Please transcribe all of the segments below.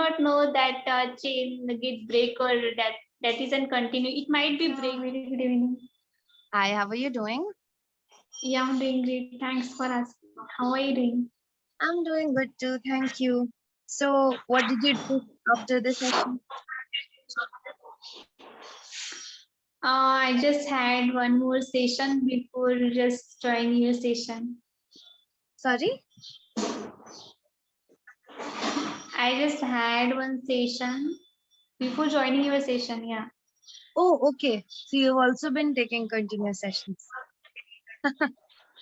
not know that chain get break or that isn't continue. It might be break. Very good evening. Hi, how are you doing? Yeah, I'm doing great. Thanks for asking. How are you doing? I'm doing good too, thank you. So, what did you do after the session? I just had one more session before just joining your session. Sorry? I just had one session before joining your session. Yeah. Oh, okay. So, you've also been taking continuous sessions.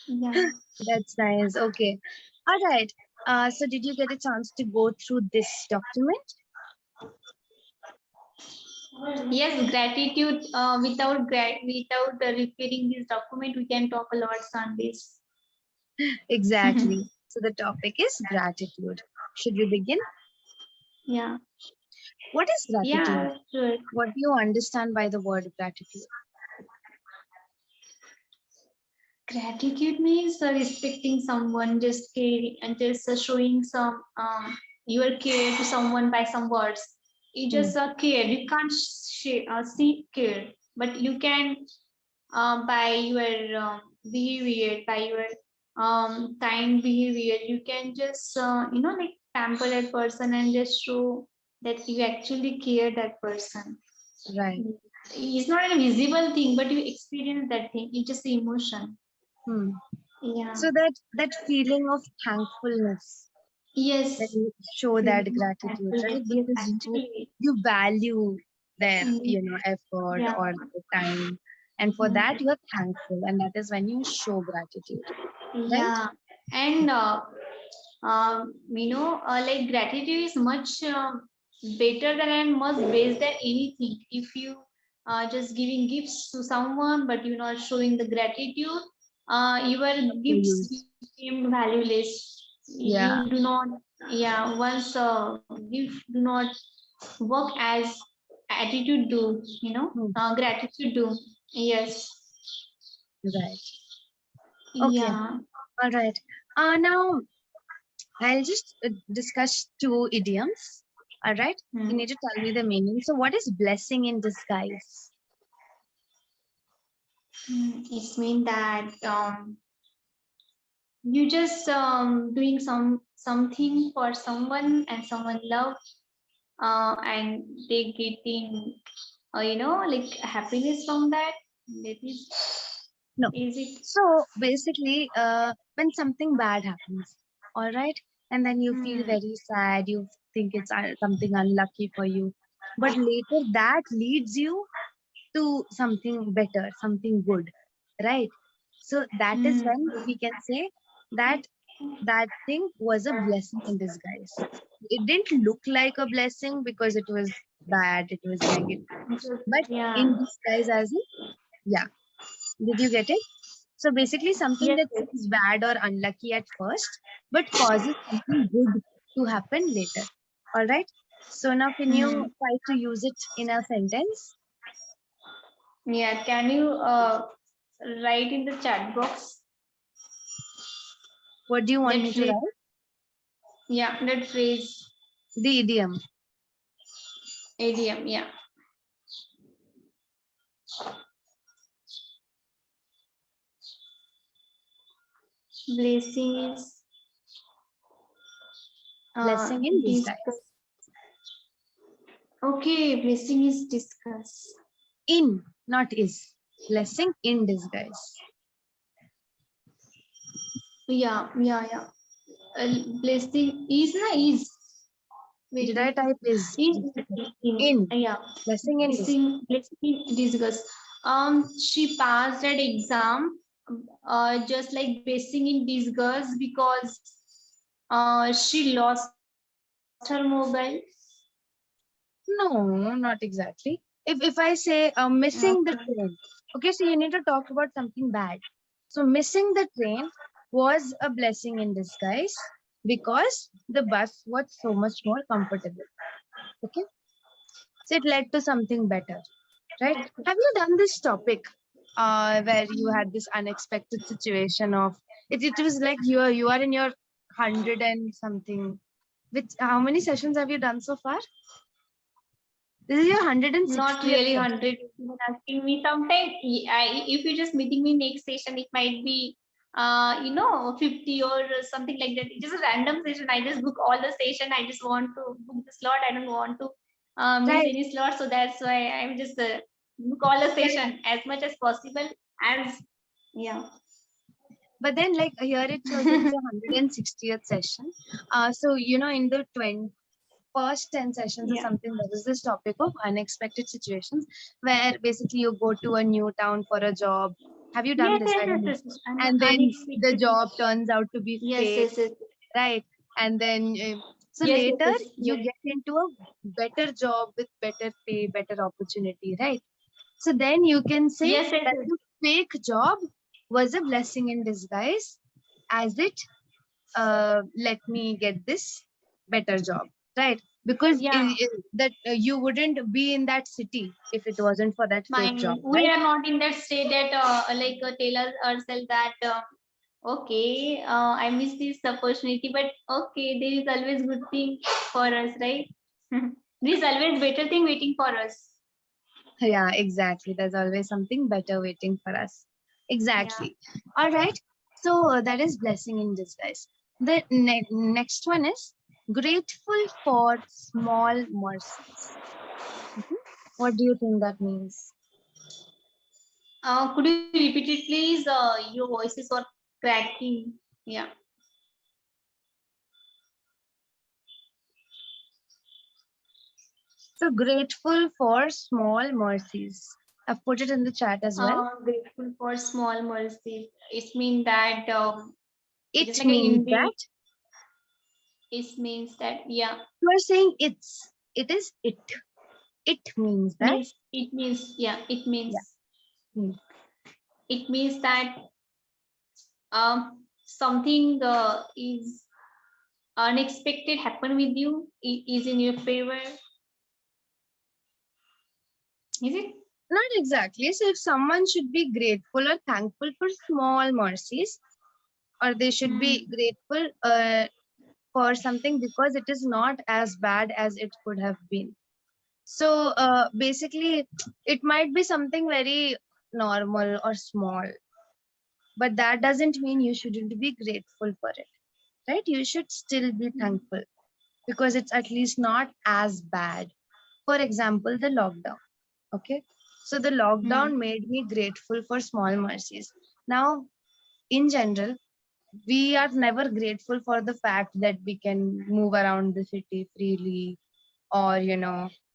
Yeah. That's nice. Okay. All right. So, did you get a chance to go through this document? Yes, gratitude. Without referring this document, we can talk a lot on this. Exactly. So, the topic is gratitude. Should we begin? Yeah. What is gratitude? Yeah. Sure. What do you understand by the word gratitude? Gratitude means respecting someone, just caring and just showing some your care to someone by some words. You just care. You can't see care, but you can by your behavior, by your kind behavior, you can just like pamper that person and just show that you actually care that person. Right. It's not a visible thing, but you experience that thing. It's just the emotion. Hmm. Yeah. So, that feeling of thankfulness, Yes. when you show that gratitude, right? Yes, Because actually. you value their, Mm, effort yeah. or the time, and for Mm, that you're thankful, and that is when you show gratitude, right? yeah. And like gratitude is much better than and much best than anything. If you just giving gifts to someone, but you're not showing the gratitude, your To gifts use, became valueless. yeah, You do not, yeah. Once gift do not work as attitude do, hmm, gratitude do. Yes. right. Okay, Yeah. all right. Now I'll just discuss two idioms. All right, you Hmm. need to tell me the meaning. So, what is blessing in disguise? It means that you just doing something for someone and someone love and they getting like happiness from that. That No. is it. So basically, when something bad happens, all right, and then you feel Hmm. very sad, you think it's something unlucky for you, but later that leads you to something better, something good, right? So that is Hmm. when we can say that that thing was a blessing in disguise. It didn't look like a blessing because it was bad, it was negative, but Yeah. in disguise as in, yeah. Did you get it? So basically, something Yes, that yes. seems bad or unlucky at first, but causes something good to happen later. All right. So now, can you Hmm. try to use it in a sentence? Yeah, can you write in the chat box What do you want that me to phrase? write? Yeah, that phrase. The idiom. Idiom. Yeah. Blessing is Blessing in discuss. disguise. Okay, blessing is discuss. In, not is. Blessing in disguise. Yeah, yeah, yeah. Blessing is na is. Wait, Did I wait. type is? Is in. In. Yeah. Blessing in disguise. Blessing discuss. She passed that exam. Just like blessing in disgust because she lost her mobile. No, not exactly. If I say missing the train, okay, so you need to talk about something bad. So missing the train was a blessing in disguise because the bus was so much more comfortable. Okay, so it led to something better, right? Have you done this topic where you had this unexpected situation of it? It was like you are in your hundred and something. Which how many sessions have you done so far? This is your Not 160th really session. 100. You're asking me sometime. If you're just meeting me next session, it might be 50 or something like that. It's just a random session. I just book all the session. I just want to book the slot. I don't want to miss Right. any slot. So that's why I'm just book all the Right. session as much as possible. As yeah. But then like here it shows it's a 160th session. So in the first 10 sessions or Yeah. something, there is this topic of unexpected situations where basically you go to a new town for a job. Have you done Yes, this? yes, I yes, don't know. yes, yes. And then the Unexpected. job turns out to be Yes, fake, yes, yes. right? And then so Yes, yes, later yes. you Yes. get into a better job with better pay, better opportunity, right? So then you can say Yes, yes, that yes. the fake job was a blessing in disguise, as it let me get this better job, right? Because Yeah. that you wouldn't be in that city if it wasn't for that fake job, Mine, we right? are not in that state that tell us ourselves that okay, I miss this opportunity, but okay, there is always good thing for us, right? There is always better thing waiting for us. Yeah, exactly. There's always something better waiting for us. Yeah. Exactly. All right. So that is blessing in disguise. The next one is grateful for small mercies. Mhm. What do you think that means? Could you repeat it, please? Your voices are cracking. Yeah. So grateful for small mercies. I've put it in the chat as well. Grateful for small mercies. It means that it is It like a means Hindi. that It means that yeah. you are saying it's. It is it. It means that. It means yeah. It Yeah. means Hmm. it means that something is unexpected happen with you is in your favor, is it? Not exactly. So if someone should be grateful or thankful for small mercies, or they should be Hmm. grateful for something because it is not as bad as it could have been. So basically, it might be something very normal or small, but that doesn't mean you shouldn't be grateful for it, right? You should still be thankful because it's at least not as bad. For example, the lockdown. Okay. So the Hmm. lockdown made me grateful for small mercies. Now, in general, we are never grateful for the fact that we can move around the city freely, or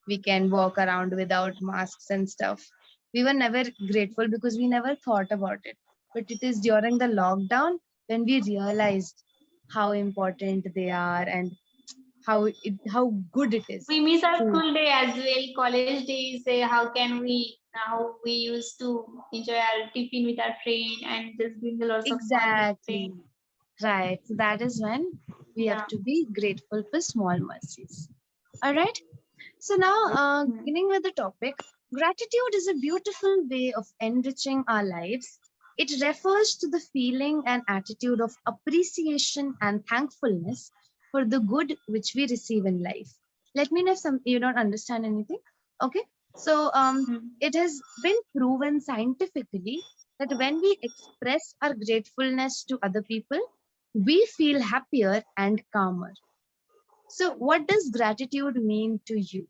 we can walk around without masks and stuff. We were never grateful because we never thought about it. But it is during the lockdown when we realized how important they are, and how good it is We miss our to. school day as well, college days. How can we how we used to enjoy our tiffin with our friend and just doing a lots of fun with friends. Exactly. Right. So that is when we have Yeah. to be grateful for small mercies. All right. So now, Hmm. beginning with the topic, gratitude is a beautiful way of enriching our lives. It refers to the feeling and attitude of appreciation and thankfulness for the good which we receive in life. Let me know if you don't understand anything. Okay. So Hmm. it has been proven scientifically that when we express our gratefulness to other people, we feel happier and calmer. So, what does gratitude mean to you?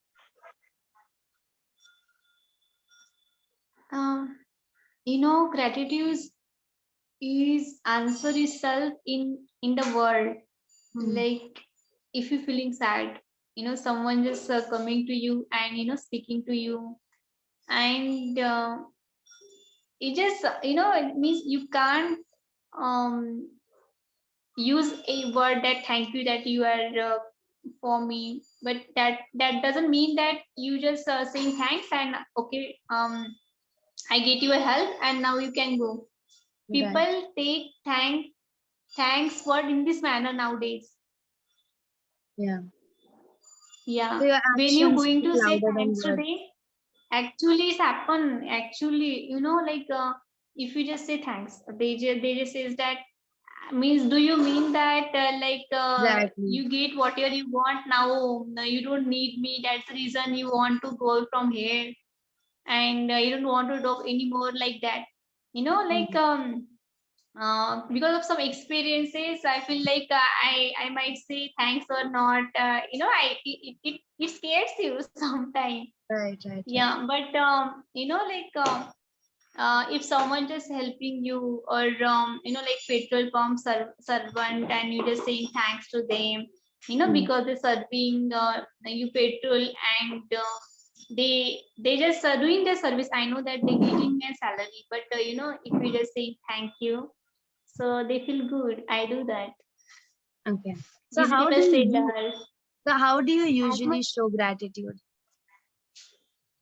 um, gratitude is answer itself in the world. Hmm. Like if you're feeling sad, someone just coming to you and speaking to you, and it just it means you can't um use a word that thank you that you are for me, but that doesn't mean that you just saying thanks and okay, I get you a help and now you can go. Right. People take thanks word in this manner nowadays. Yeah. Yeah, So your when you're actions going speak to say louder than thanks words. today, actually it's happen. Actually, if you just say thanks, they just says that Means, do you mean that Exactly. you get whatever you want now? You don't need me. That's the reason you want to go from here, and you don't want to talk anymore like that. Hmm. Because of some experiences, I feel like I might say thanks or not. It scares you sometimes. Right, right, right. Yeah, but if someone just helping you, or like petrol pump servant, and you just saying thanks to them, Hmm. because they're serving you petrol, and they just doing their service. I know that they're getting a salary, but if you just say thank you, so they feel good. I do that. Okay. So how do Vegetable you sellers. As usually much show gratitude?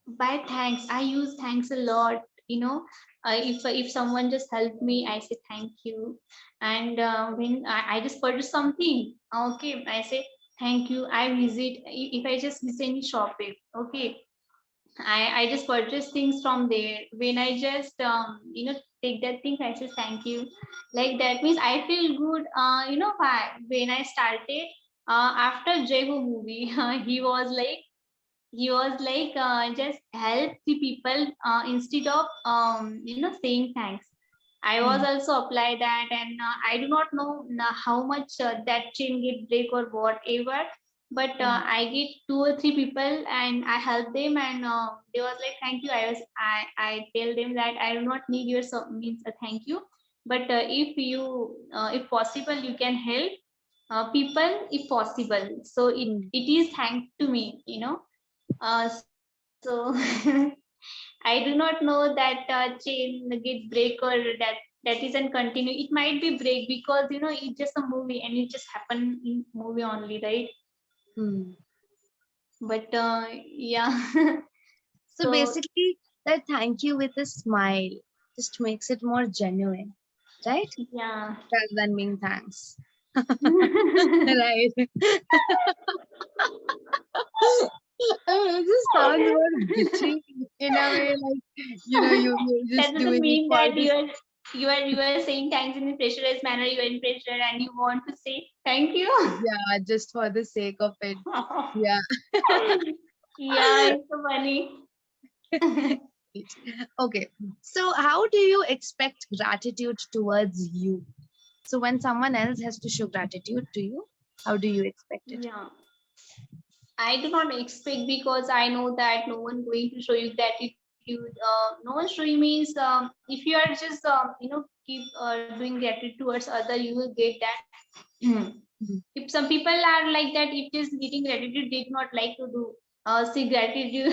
by thanks, I use thanks a lot. If someone just helped me, I say thank you. And when I just purchase something, okay, I say thank you. I visit, if I just visit any shopping, okay, I just purchase things from there. When I just take that thing, I say thank you. Like that means I feel good. Why? When I started after Jeho movie, he was like just help the people instead of saying thanks. I was Hmm. also apply that, and I do not know how much that chain get break or whatever, but Hmm. I get two or three people and I help them, and they was like thank you. I tell them that I do not need your means a thank you, but if possible you can help people if possible. So Hmm. it is thank to me. So I do not know that chain gets break, or that isn't continue. It might be break because it's just a movie and it just happened in movie only, right? Hmm. But yeah. So So basically, that thank you with a smile just makes it more genuine, right? yeah. Rather than being thanks. Right. I mean, it just sounds more bitchy in a way, like you're That just doesn't doing it mean for that this. you are saying thanks in a pressurized manner. You are in pressure and you want to say thank you. Yeah, just for the sake of it. Yeah. Yeah, it's so funny. Okay. So, how do you expect gratitude towards you? So, when someone else has to show gratitude to you, how do you expect it? Yeah. I do not expect, because I know that no one going to show you gratitude. No one showing means if you are just keep doing gratitude towards other, you will get that. Mhm. If some people are like that, if just getting gratitude, they do not like to do see gratitude.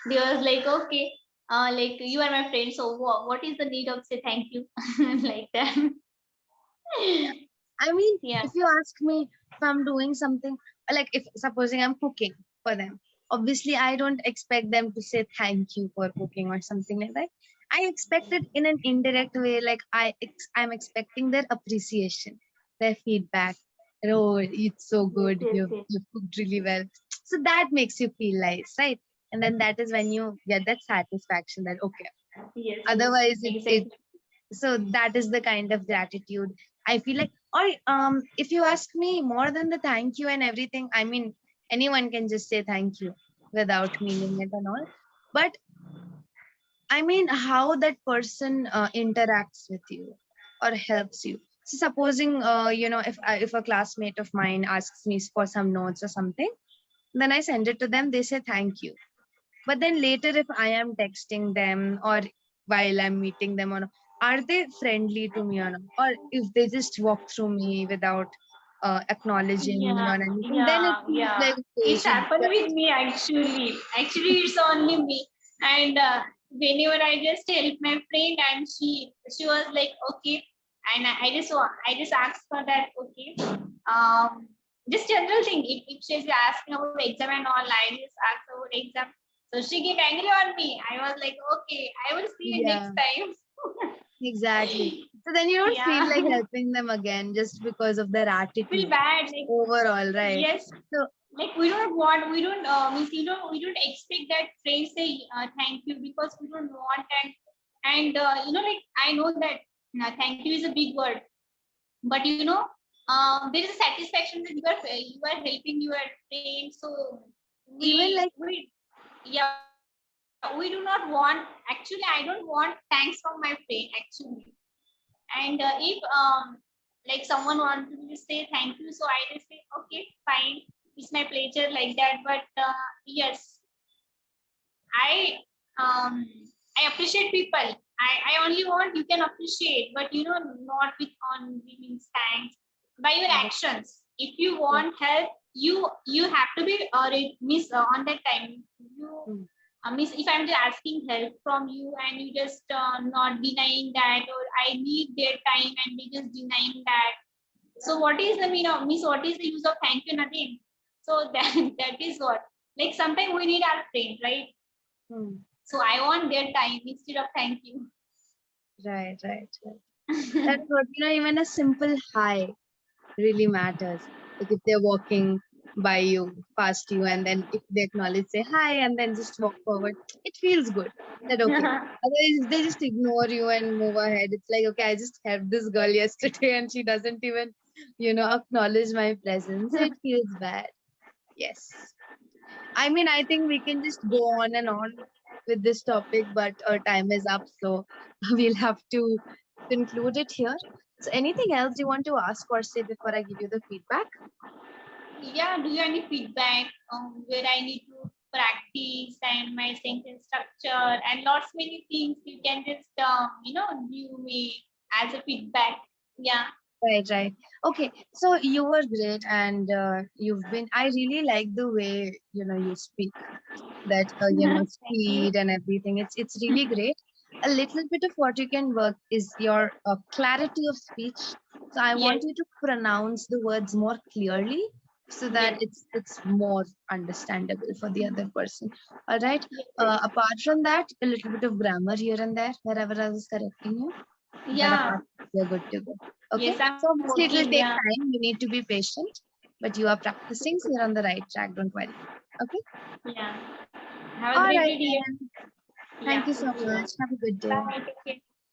They was like, okay, like you are my friend, so what is the need of say thank you, like that. Yeah. I mean, Yeah. if you ask me if I'm doing something, like if supposing I'm cooking for them, obviously I don't expect them to say thank you for cooking or something like that. I expect it in an indirect way, like I'm expecting their appreciation, their feedback. Oh, it's so Yes, good. yes, yes, You've cooked really well. So that makes you feel nice, right? And then that is when you get that satisfaction that okay. yes, yes, Otherwise, it exactly. so that is the kind of gratitude I feel like. Or if you ask me, more than the thank you and everything, I mean, anyone can just say thank you without meaning it and all. But I mean, how that person interacts with you or helps you. So supposing if a classmate of mine asks me for some notes or something, then I send it to them, they say thank you. But then later, if I am texting them or while I'm meeting them on, are they friendly to me or not? Or if they just walk through me without acknowledging me Yeah, or anything, then it yeah, feels yeah. like okay, It's happened with me actually. Actually, it's only me. And whenever I just help my friend, and she was like, okay. And I just asked for that, okay. Um, just general thing. If she's asking about exam and all, I just ask about exam. So she get angry on me. I was like, okay, I will see you next yeah, time. exactly. So then you don't feel like Yeah. helping them again just because of their Feel attitude bad. Like, overall, right? yes, So like we don't expect that phrase say thank you, because we don't want. And like I know that thank you is a big word, but there is a satisfaction that you are helping your friend. So Even like, we do not want, actually I don't want thanks from my friend actually. And if like someone wants me to say thank you, so I just say okay, fine, it's my pleasure, like that. But yes, I um I appreciate people. I only want you can appreciate, but not with only means thanks, by your actions. If you want help, you have to be miss on that time. You miss, if I'm just asking help from you and you just not denying that, or I need their time and they just denying that. So what is the mean of miss? What is the use of thank you? Nothing. So that is what. Like sometimes we need our friend, right? So I want their time instead of thank you. right. That's what, even a simple hi really matters. Like if they're walking by you, past you, and then if they acknowledge, say hi, and then just walk forward, it feels good. That okay. Otherwise, if they just ignore you and move ahead, it's like, okay, I just helped this girl yesterday and she doesn't even, acknowledge my presence. So it feels bad. Yes. I mean, I think we can just go on and on with this topic, but our time is up, so we'll have to conclude it here. So, anything else you want to ask or say before I give you the feedback? Yeah, do you have any feedback where I need to practice and my sentence structure and lots many things you can just give me as a feedback. Yeah. Right. Okay, so you were great, and you've been. I really like the way you speak. That Thank you. speed and everything. It's really great. A little bit of what you can work is your clarity of speech. So I want Yes. you to pronounce the words more clearly so that Yes. it's more understandable for the other person. All right. Yes. Yes. Apart from that, a little bit of grammar here and there wherever I was correcting you. But Yeah. apart, you're good to go. Okay. Yes, I'm So obviously it will working. take Yeah. time. You need to be patient, but you are practicing, so you're on the right track. Don't worry. Okay. Yeah. Have a All great right day, dear. then. Yeah. Thank you so much. Have a good day. Bye. Take care.